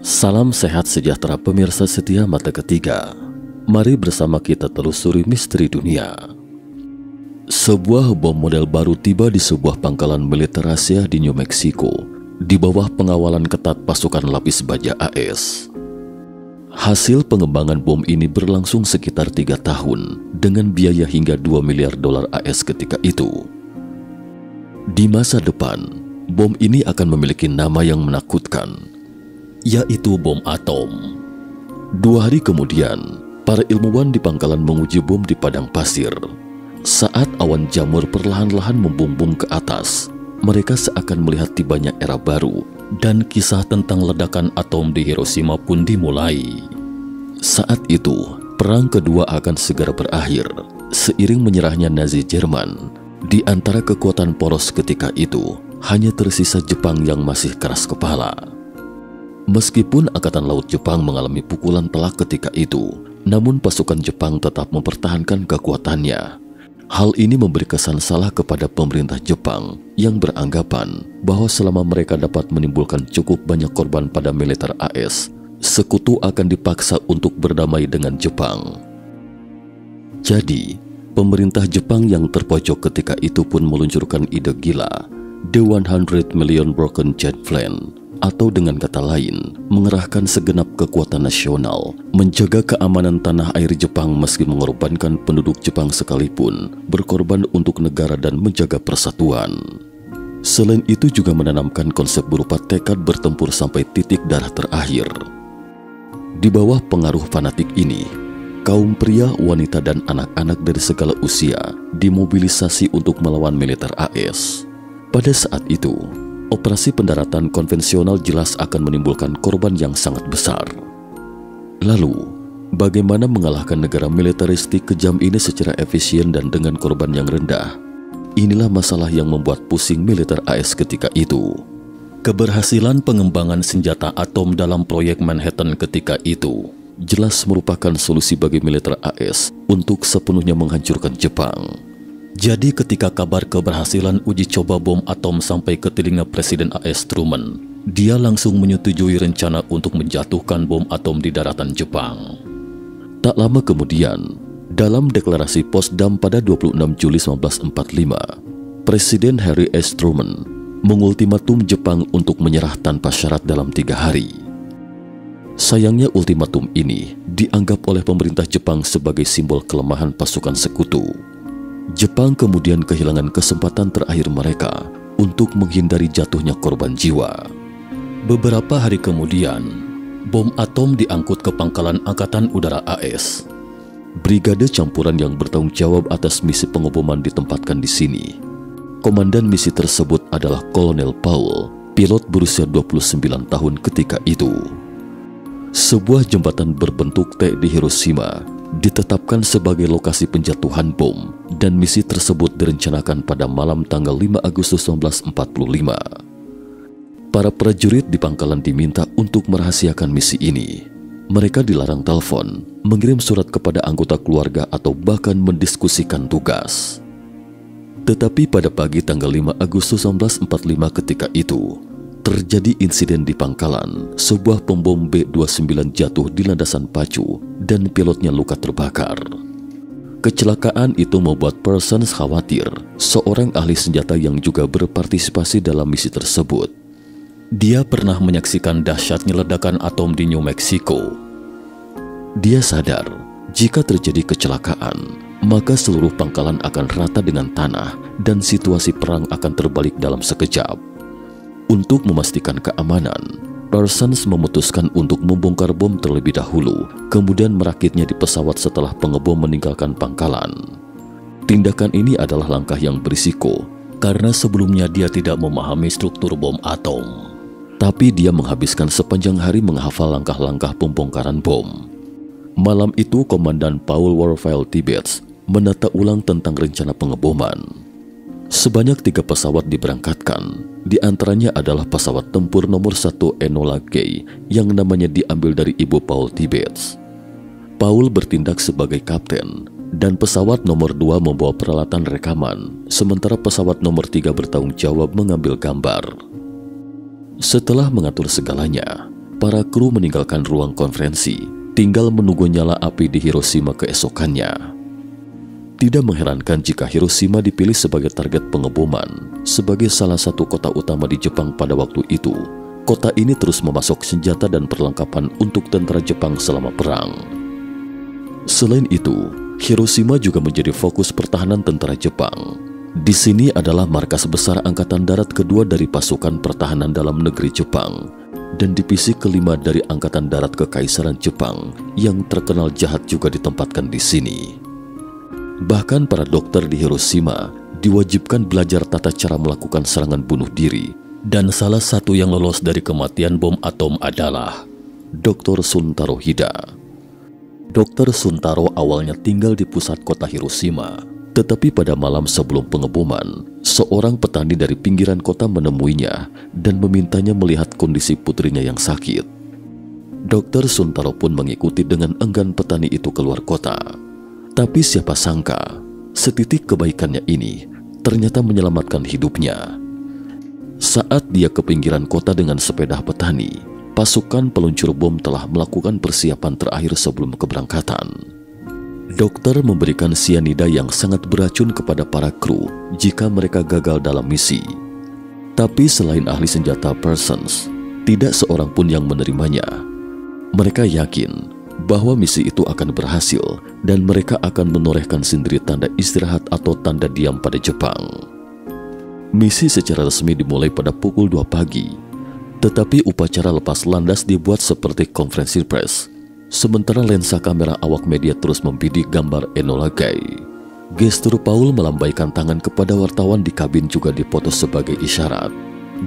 Salam sehat sejahtera pemirsa setia Mata Ketiga. Mari bersama kita telusuri misteri dunia. Sebuah bom model baru tiba di sebuah pangkalan militer rahasia di New Mexico di bawah pengawalan ketat pasukan lapis baja AS. Hasil pengembangan bom ini berlangsung sekitar 3 tahun dengan biaya hingga $2 miliar AS ketika itu. Di masa depan, bom ini akan memiliki nama yang menakutkan, yaitu bom atom. 2 hari kemudian, para ilmuwan di pangkalan menguji bom di padang pasir. Saat awan jamur perlahan-lahan membumbung ke atas, mereka seakan melihat tibanya era baru, dan kisah tentang ledakan atom di Hiroshima pun dimulai. Saat itu, Perang Kedua akan segera berakhir, seiring menyerahnya Nazi Jerman. Di antara kekuatan poros ketika itu, hanya tersisa Jepang yang masih keras kepala. Meskipun Angkatan Laut Jepang mengalami pukulan telak ketika itu, namun pasukan Jepang tetap mempertahankan kekuatannya. Hal ini memberi kesan salah kepada pemerintah Jepang yang beranggapan bahwa selama mereka dapat menimbulkan cukup banyak korban pada militer AS, sekutu akan dipaksa untuk berdamai dengan Jepang. Jadi, pemerintah Jepang yang terpojok ketika itu pun meluncurkan ide gila, The 100 Million Broken Jet Plan, atau dengan kata lain, mengerahkan segenap kekuatan nasional, menjaga keamanan tanah air Jepang meski mengorbankan penduduk Jepang sekalipun, berkorban untuk negara dan menjaga persatuan. Selain itu juga menanamkan konsep berupa tekad bertempur sampai titik darah terakhir. Di bawah pengaruh fanatik ini, kaum pria, wanita, dan anak-anak dari segala usia dimobilisasi untuk melawan militer AS. Pada saat itu, operasi pendaratan konvensional jelas akan menimbulkan korban yang sangat besar. Lalu, bagaimana mengalahkan negara militeristik kejam ini secara efisien dan dengan korban yang rendah? Inilah masalah yang membuat pusing militer AS ketika itu. Keberhasilan pengembangan senjata atom dalam proyek Manhattan ketika itu jelas merupakan solusi bagi militer AS untuk sepenuhnya menghancurkan Jepang. Jadi ketika kabar keberhasilan uji coba bom atom sampai ke telinga Presiden AS Truman, dia langsung menyetujui rencana untuk menjatuhkan bom atom di daratan Jepang. Tak lama kemudian, dalam deklarasi Potsdam pada 26 Juli 1945, Presiden Harry S. Truman mengultimatum Jepang untuk menyerah tanpa syarat dalam 3 hari. Sayangnya ultimatum ini dianggap oleh pemerintah Jepang sebagai simbol kelemahan pasukan sekutu. Jepang kemudian kehilangan kesempatan terakhir mereka untuk menghindari jatuhnya korban jiwa. Beberapa hari kemudian, bom atom diangkut ke pangkalan Angkatan Udara AS. Brigade campuran yang bertanggung jawab atas misi pengeboman ditempatkan di sini. Komandan misi tersebut adalah Kolonel Paul, pilot berusia 29 tahun ketika itu. Sebuah jembatan berbentuk T di Hiroshima ditetapkan sebagai lokasi penjatuhan bom, dan misi tersebut direncanakan pada malam tanggal 5 Agustus 1945. Para prajurit di pangkalan diminta untuk merahasiakan misi ini. Mereka dilarang telepon, mengirim surat kepada anggota keluarga, atau bahkan mendiskusikan tugas. Tetapi pada pagi tanggal 5 Agustus 1945 ketika itu, terjadi insiden di pangkalan. Sebuah pembom B-29 jatuh di landasan pacu dan pilotnya luka terbakar. Kecelakaan itu membuat Parsons khawatir, seorang ahli senjata yang juga berpartisipasi dalam misi tersebut. Dia pernah menyaksikan dahsyatnya ledakan atom di New Mexico. Dia sadar, jika terjadi kecelakaan, maka seluruh pangkalan akan rata dengan tanah dan situasi perang akan terbalik dalam sekejap. Untuk memastikan keamanan, Parsons memutuskan untuk membongkar bom terlebih dahulu, kemudian merakitnya di pesawat setelah pengebom meninggalkan pangkalan. Tindakan ini adalah langkah yang berisiko, karena sebelumnya dia tidak memahami struktur bom atom. Tapi dia menghabiskan sepanjang hari menghafal langkah-langkah pembongkaran bom. Malam itu, Komandan Paul Warfield Tibbets menata ulang tentang rencana pengeboman. Sebanyak 3 pesawat diberangkatkan. Di antaranya adalah pesawat tempur nomor 1 Enola Gay yang namanya diambil dari ibu Paul Tibbets. Paul bertindak sebagai kapten, dan pesawat nomor 2 membawa peralatan rekaman, sementara pesawat nomor 3 bertanggung jawab mengambil gambar. Setelah mengatur segalanya, para kru meninggalkan ruang konferensi, tinggal menunggu nyala api di Hiroshima keesokannya. Tidak mengherankan jika Hiroshima dipilih sebagai target pengeboman. Sebagai salah satu kota utama di Jepang pada waktu itu, kota ini terus memasok senjata dan perlengkapan untuk tentara Jepang selama perang. Selain itu, Hiroshima juga menjadi fokus pertahanan tentara Jepang. Di sini adalah markas besar Angkatan Darat kedua dari pasukan pertahanan dalam negeri Jepang dan divisi kelima dari Angkatan Darat Kekaisaran Jepang yang terkenal jahat juga ditempatkan di sini. Bahkan para dokter di Hiroshima diwajibkan belajar tata cara melakukan serangan bunuh diri, dan salah satu yang lolos dari kematian bom atom adalah Dr. Suntaro Hida. Dr. Suntaro awalnya tinggal di pusat kota Hiroshima, tetapi pada malam sebelum pengeboman, seorang petani dari pinggiran kota menemuinya dan memintanya melihat kondisi putrinya yang sakit. Dr. Suntaro pun mengikuti dengan enggan petani itu keluar kota. Tapi siapa sangka, setitik kebaikannya ini ternyata menyelamatkan hidupnya. Saat dia ke pinggiran kota dengan sepeda petani, pasukan peluncur bom telah melakukan persiapan terakhir sebelum keberangkatan. Dokter memberikan sianida yang sangat beracun kepada para kru jika mereka gagal dalam misi. Tapi selain ahli senjata Parsons, tidak seorang pun yang menerimanya. Mereka yakin bahwa misi itu akan berhasil dan mereka akan menorehkan sendiri tanda istirahat atau tanda diam pada Jepang. Misi secara resmi dimulai pada pukul 2 pagi, tetapi upacara lepas landas dibuat seperti konferensi pers, sementara lensa kamera awak media terus membidik gambar Enola Gay. Gestur Paul melambaikan tangan kepada wartawan di kabin juga dipoto sebagai isyarat,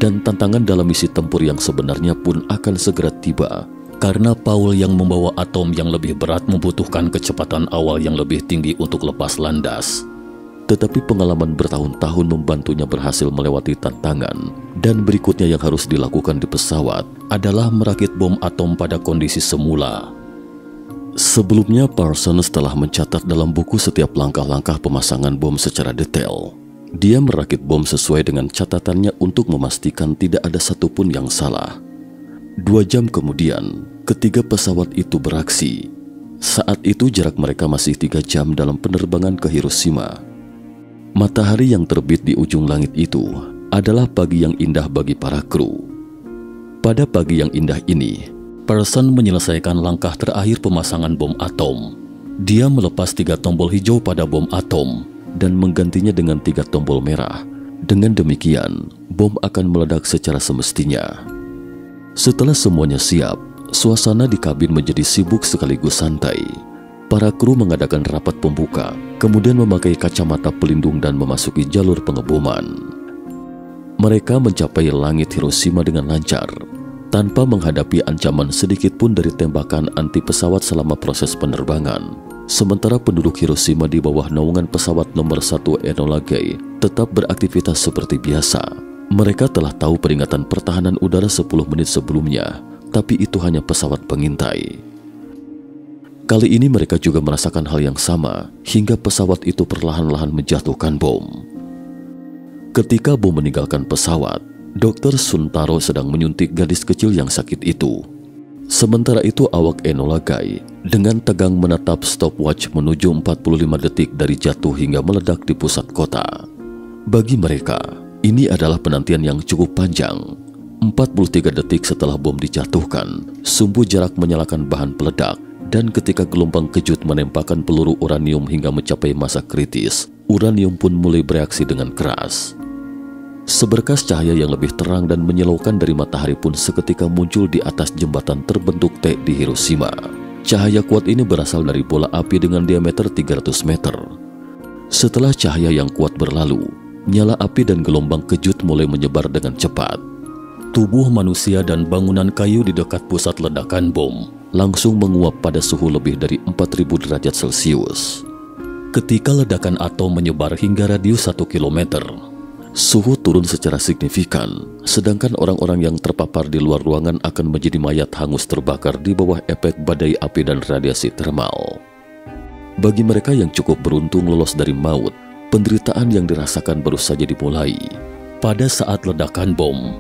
dan tantangan dalam misi tempur yang sebenarnya pun akan segera tiba. Karena Paul yang membawa atom yang lebih berat membutuhkan kecepatan awal yang lebih tinggi untuk lepas landas. Tetapi pengalaman bertahun-tahun membantunya berhasil melewati tantangan, dan berikutnya yang harus dilakukan di pesawat adalah merakit bom atom pada kondisi semula. Sebelumnya Parsons telah mencatat dalam buku setiap langkah-langkah pemasangan bom secara detail. Dia merakit bom sesuai dengan catatannya untuk memastikan tidak ada satupun yang salah. 2 jam kemudian, ketiga pesawat itu beraksi. Saat itu jarak mereka masih 3 jam dalam penerbangan ke Hiroshima. Matahari yang terbit di ujung langit itu adalah pagi yang indah bagi para kru. Pada pagi yang indah ini, Parsons menyelesaikan langkah terakhir pemasangan bom atom. Dia melepas 3 tombol hijau pada bom atom dan menggantinya dengan 3 tombol merah. Dengan demikian, bom akan meledak secara semestinya. Setelah semuanya siap, suasana di kabin menjadi sibuk sekaligus santai. Para kru mengadakan rapat pembuka, kemudian memakai kacamata pelindung dan memasuki jalur pengeboman. Mereka mencapai langit Hiroshima dengan lancar, tanpa menghadapi ancaman sedikit pun dari tembakan anti pesawat selama proses penerbangan. Sementara penduduk Hiroshima di bawah naungan pesawat nomor 1 Enola Gay tetap beraktivitas seperti biasa. Mereka telah tahu peringatan pertahanan udara 10 menit sebelumnya, tapi itu hanya pesawat pengintai. Kali ini mereka juga merasakan hal yang sama, hingga pesawat itu perlahan-lahan menjatuhkan bom. Ketika bom meninggalkan pesawat, Dr. Suntaro sedang menyuntik gadis kecil yang sakit itu. Sementara itu awak Enola Gay dengan tegang menatap stopwatch menuju 45 detik dari jatuh hingga meledak di pusat kota. Bagi mereka, ini adalah penantian yang cukup panjang. 43 detik setelah bom dijatuhkan, sumbu jarak menyalakan bahan peledak, dan ketika gelombang kejut menembakkan peluru uranium hingga mencapai masa kritis, uranium pun mulai bereaksi dengan keras. Seberkas cahaya yang lebih terang dan menyilaukan dari matahari pun seketika muncul di atas jembatan terbentuk T di Hiroshima. Cahaya kuat ini berasal dari bola api dengan diameter 300 meter. Setelah cahaya yang kuat berlalu, nyala api dan gelombang kejut mulai menyebar dengan cepat. Tubuh manusia dan bangunan kayu di dekat pusat ledakan bom langsung menguap pada suhu lebih dari 4000 derajat Celcius. Ketika ledakan atom menyebar hingga radius 1 km, suhu turun secara signifikan, sedangkan orang-orang yang terpapar di luar ruangan akan menjadi mayat hangus terbakar di bawah efek badai api dan radiasi termal. Bagi mereka yang cukup beruntung lolos dari maut, penderitaan yang dirasakan baru saja dimulai. Pada saat ledakan bom,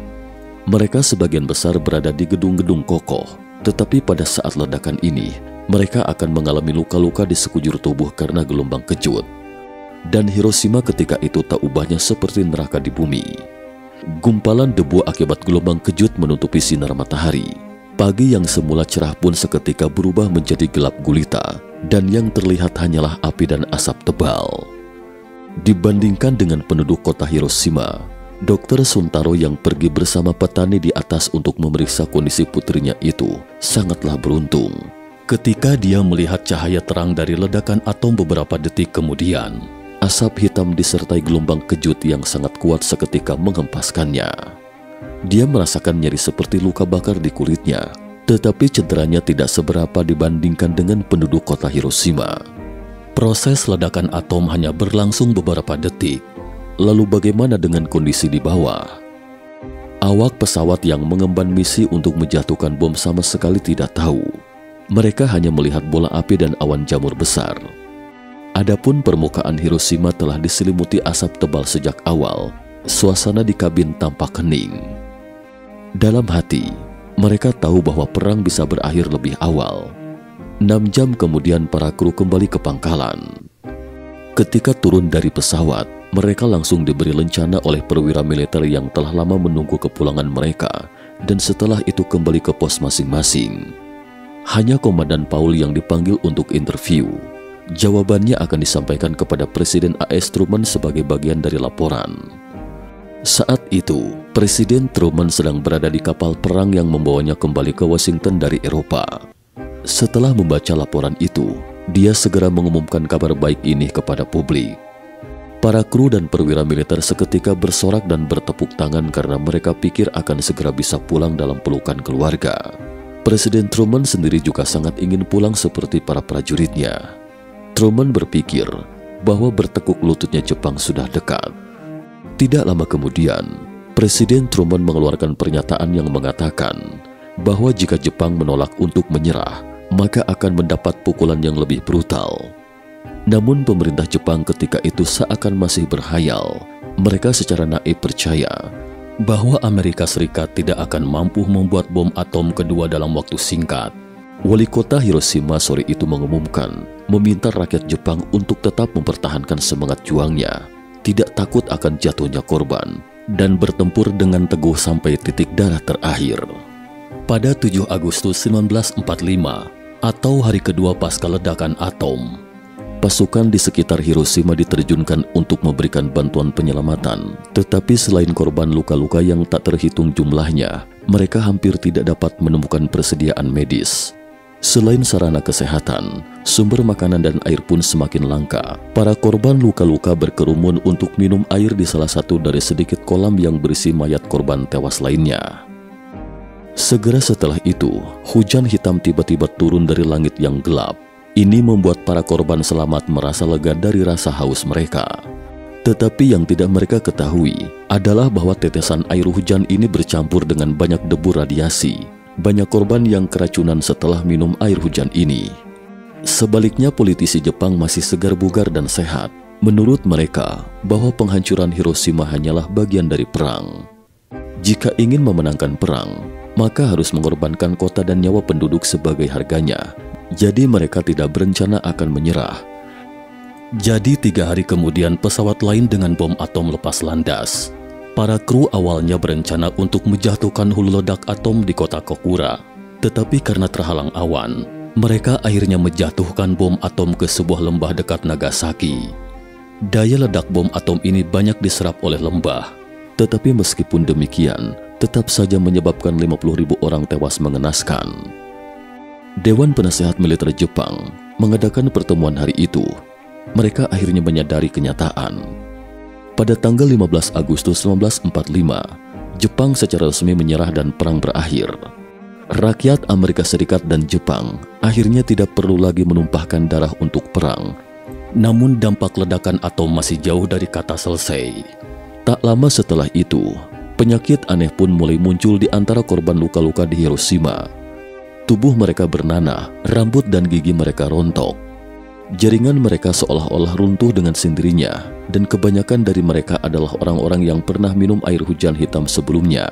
mereka sebagian besar berada di gedung-gedung kokoh, tetapi pada saat ledakan ini, mereka akan mengalami luka-luka di sekujur tubuh karena gelombang kejut. Dan Hiroshima ketika itu tak ubahnya seperti neraka di bumi. Gumpalan debu akibat gelombang kejut menutupi sinar matahari. Pagi yang semula cerah pun seketika berubah menjadi gelap gulita, dan yang terlihat hanyalah api dan asap tebal. Dibandingkan dengan penduduk kota Hiroshima, Dr. Suntaro yang pergi bersama petani di atas untuk memeriksa kondisi putrinya itu sangatlah beruntung. Ketika dia melihat cahaya terang dari ledakan atom beberapa detik kemudian, asap hitam disertai gelombang kejut yang sangat kuat seketika menghempaskannya. Dia merasakan nyeri seperti luka bakar di kulitnya, tetapi cederanya tidak seberapa dibandingkan dengan penduduk kota Hiroshima. Proses ledakan atom hanya berlangsung beberapa detik. Lalu bagaimana dengan kondisi di bawah? Awak pesawat yang mengemban misi untuk menjatuhkan bom sama sekali tidak tahu. Mereka hanya melihat bola api dan awan jamur besar. Adapun permukaan Hiroshima telah diselimuti asap tebal sejak awal. Suasana di kabin tampak hening. Dalam hati, mereka tahu bahwa perang bisa berakhir lebih awal. 6 jam kemudian para kru kembali ke pangkalan. Ketika turun dari pesawat, mereka langsung diberi lencana oleh perwira militer yang telah lama menunggu kepulangan mereka, dan setelah itu kembali ke pos masing-masing. Hanya Komandan Paul yang dipanggil untuk interview. Jawabannya akan disampaikan kepada Presiden A.S. Truman sebagai bagian dari laporan. Saat itu, Presiden Truman sedang berada di kapal perang yang membawanya kembali ke Washington dari Eropa. Setelah membaca laporan itu, dia segera mengumumkan kabar baik ini kepada publik. Para kru dan perwira militer seketika bersorak dan bertepuk tangan karena mereka pikir akan segera bisa pulang dalam pelukan keluarga. Presiden Truman sendiri juga sangat ingin pulang seperti para prajuritnya. Truman berpikir bahwa bertekuk lututnya Jepang sudah dekat. Tidak lama kemudian, Presiden Truman mengeluarkan pernyataan yang mengatakan bahwa jika Jepang menolak untuk menyerah, maka akan mendapat pukulan yang lebih brutal. Namun pemerintah Jepang ketika itu seakan masih berhayal. Mereka secara naif percaya bahwa Amerika Serikat tidak akan mampu membuat bom atom kedua dalam waktu singkat. Wali kota Hiroshima sore itu mengumumkan, meminta rakyat Jepang untuk tetap mempertahankan semangat juangnya, tidak takut akan jatuhnya korban, dan bertempur dengan teguh sampai titik darah terakhir. Pada 7 Agustus 1945, atau hari kedua pasca ledakan atom, pasukan di sekitar Hiroshima diterjunkan untuk memberikan bantuan penyelamatan. Tetapi selain korban luka-luka yang tak terhitung jumlahnya, mereka hampir tidak dapat menemukan persediaan medis. Selain sarana kesehatan, sumber makanan dan air pun semakin langka. Para korban luka-luka berkerumun untuk minum air di salah satu dari sedikit kolam yang berisi mayat korban tewas lainnya. Segera setelah itu, hujan hitam tiba-tiba turun dari langit yang gelap. Ini membuat para korban selamat merasa lega dari rasa haus mereka. Tetapi yang tidak mereka ketahui adalah bahwa tetesan air hujan ini bercampur dengan banyak debu radiasi. Banyak korban yang keracunan setelah minum air hujan ini. Sebaliknya, politisi Jepang masih segar bugar dan sehat. Menurut mereka, bahwa penghancuran Hiroshima hanyalah bagian dari perang. Jika ingin memenangkan perang, maka harus mengorbankan kota dan nyawa penduduk sebagai harganya. Jadi mereka tidak berencana akan menyerah. Jadi 3 hari kemudian pesawat lain dengan bom atom lepas landas. Para kru awalnya berencana untuk menjatuhkan hulu ledak atom di kota Kokura. Tetapi karena terhalang awan, mereka akhirnya menjatuhkan bom atom ke sebuah lembah dekat Nagasaki. Daya ledak bom atom ini banyak diserap oleh lembah. Tetapi meskipun demikian, tetap saja menyebabkan 50.000 orang tewas mengenaskan. Dewan Penasehat Militer Jepang mengadakan pertemuan hari itu. Mereka akhirnya menyadari kenyataan. Pada tanggal 15 Agustus 1945, Jepang secara resmi menyerah dan perang berakhir. Rakyat Amerika Serikat dan Jepang akhirnya tidak perlu lagi menumpahkan darah untuk perang. Namun dampak ledakan atom masih jauh dari kata selesai. Tak lama setelah itu, penyakit aneh pun mulai muncul di antara korban luka-luka di Hiroshima. Tubuh mereka bernanah, rambut dan gigi mereka rontok. Jaringan mereka seolah-olah runtuh dengan sendirinya, dan kebanyakan dari mereka adalah orang-orang yang pernah minum air hujan hitam sebelumnya.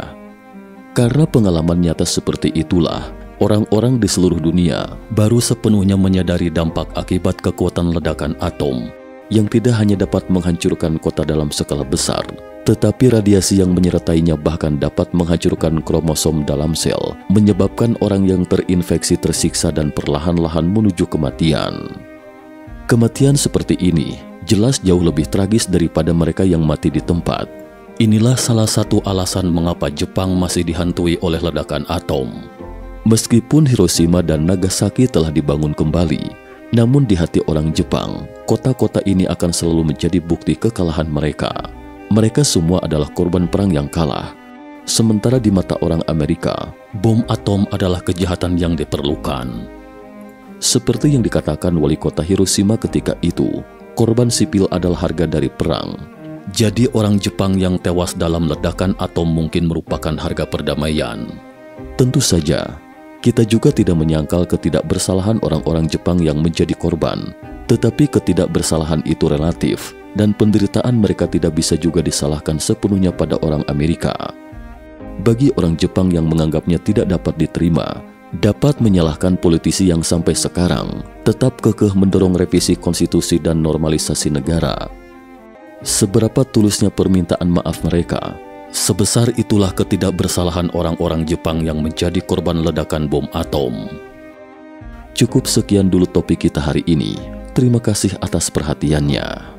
Karena pengalaman nyata seperti itulah, orang-orang di seluruh dunia baru sepenuhnya menyadari dampak akibat kekuatan ledakan atom yang tidak hanya dapat menghancurkan kota dalam skala besar, tetapi radiasi yang menyertainya bahkan dapat menghancurkan kromosom dalam sel, menyebabkan orang yang terinfeksi tersiksa dan perlahan-lahan menuju kematian. Kematian seperti ini jelas jauh lebih tragis daripada mereka yang mati di tempat. Inilah salah satu alasan mengapa Jepang masih dihantui oleh ledakan atom. Meskipun Hiroshima dan Nagasaki telah dibangun kembali, namun di hati orang Jepang, kota-kota ini akan selalu menjadi bukti kekalahan mereka. Mereka semua adalah korban perang yang kalah. Sementara di mata orang Amerika, bom atom adalah kejahatan yang diperlukan. Seperti yang dikatakan wali kota Hiroshima ketika itu, korban sipil adalah harga dari perang. Jadi orang Jepang yang tewas dalam ledakan atom mungkin merupakan harga perdamaian. Tentu saja, kita juga tidak menyangkal ketidakbersalahan orang-orang Jepang yang menjadi korban, tetapi ketidakbersalahan itu relatif, dan penderitaan mereka tidak bisa juga disalahkan sepenuhnya pada orang Amerika. Bagi orang Jepang yang menganggapnya tidak dapat diterima, dapat menyalahkan politisi yang sampai sekarang tetap kekeh mendorong revisi konstitusi dan normalisasi negara. Seberapa tulusnya permintaan maaf mereka, sebesar itulah ketidakbersalahan orang-orang Jepang yang menjadi korban ledakan bom atom. Cukup sekian dulu topik kita hari ini. Terima kasih atas perhatiannya.